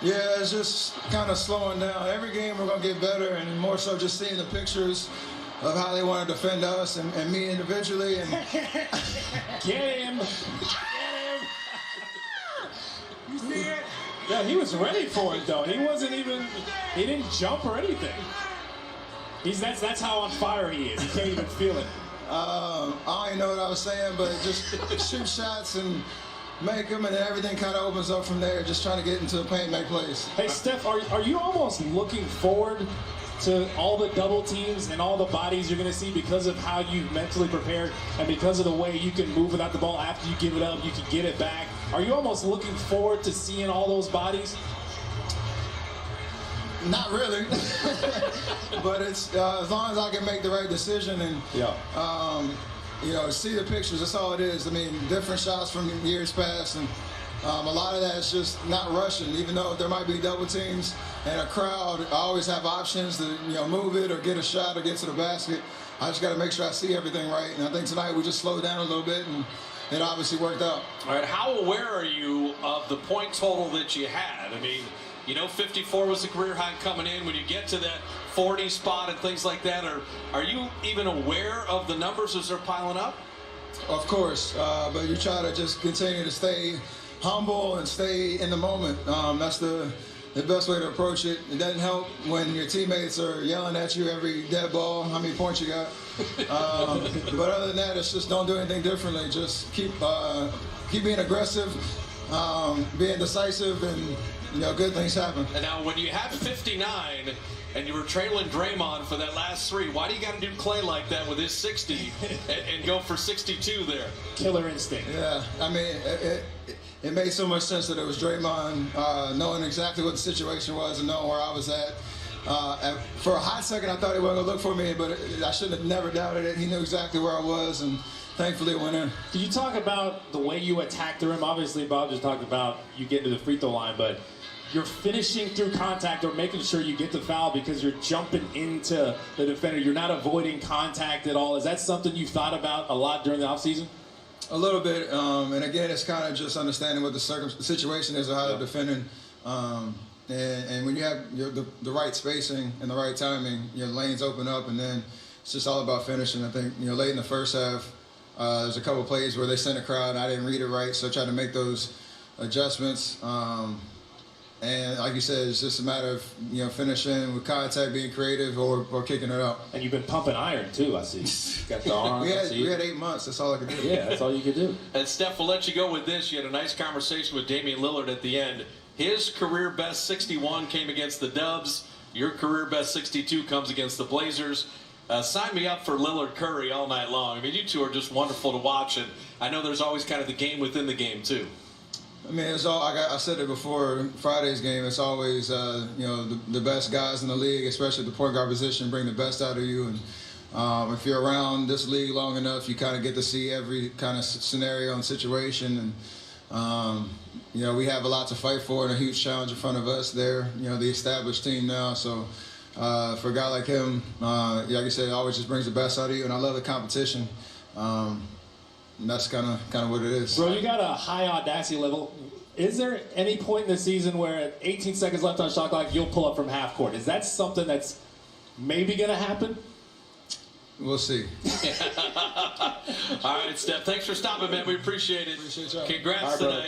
Yeah, it's just kind of slowing down. Every game we're going to get better, and more so just seeing the pictures of how they want to defend us and me individually. And Get him! Get him! You see it? Yeah, he was ready for it though. He didn't jump or anything. That's how on fire he is. He can't even feel it. I don't even know what I was saying, but just shoot shots and make them, and then everything kind of opens up from there. Just trying to get into the paint and make plays. Hey, Steph, are you almost looking forward to all the double teams and all the bodies you're going to see because of how you've mentally prepared and because of the way you can move without the ball after you give it up, you can get it back? Are you almost looking forward to seeing all those bodies? Not really, but it's as long as I can make the right decision and see the pictures. That's all it is. I mean, different shots from years past, and a lot of that is just not rushing. Even though there might be double teams and a crowd, I always have options to move it or get a shot or get to the basket. I just got to make sure I see everything right. And I think tonight we just slowed down a little bit, and it obviously worked out. All right, how aware are you of the point total that you had? I mean, 54 was the career high coming in. When you get to that 40 spot and things like that, are you even aware of the numbers as they're piling up? Of course, but you try to just continue to stay humble and stay in the moment. That's the best way to approach it. It doesn't help when your teammates are yelling at you every dead ball, how many points you got. But other than that, it's just don't do anything differently. Just keep being aggressive, being decisive, and good things happen. And now, when you have 59 and you were trailing Draymond for that last three, why do you got to do Clay like that with his 60 and go for 62 there? Killer instinct. Yeah, I mean, it made so much sense that it was Draymond, knowing exactly what the situation was and knowing where I was at. For a hot second, I thought he wasn't going to look for me, but I shouldn't have never doubted it. He knew exactly where I was, and thankfully it went in. Can you talk about the way you attacked the rim? Obviously, Bob just talked about you getting to the free throw line, but you're finishing through contact or making sure you get the foul because you're jumping into the defender. You're not avoiding contact at all. Is that something you've thought about a lot during the offseason? A little bit, and again, it's kind of just understanding what the situation is or how they're defending. And when you have the right spacing and the right timing, your lanes open up, and then it's just all about finishing. I think late in the first half, there's a couple plays where they sent a crowd, and I didn't read it right, so I tried to make those adjustments. And like you said, it's just a matter of finishing with contact, being creative, or kicking it out. And you've been pumping iron too, I see. Got the arm. we had 8 months. That's all I could do. Yeah, that's all you could do. And Steph, we'll let you go with this. You had a nice conversation with Damian Lillard at the end. His career best 61 came against the Dubs. Your career best 62 comes against the Blazers. Sign me up for Lillard Curry all night long. I mean, you two are just wonderful to watch, and I know there's always kind of the game within the game too. I mean, it's all. I said it before Friday's game. It's always the best guys in the league, especially at the point guard position, bring the best out of you. And if you're around this league long enough, you kind of get to see every kind of scenario and situation. And we have a lot to fight for and a huge challenge in front of us. There, the established team now. So for a guy like him, like I said, it always just brings the best out of you. And I love the competition. And that's kind of what it is. Bro, you got a high audacity level. Is there any point in the season where at 18 seconds left on shot clock, you'll pull up from half court? Is that something that's maybe going to happen? We'll see. All right, Steph, thanks for stopping, man. We appreciate it. Appreciate y'all. Congrats tonight.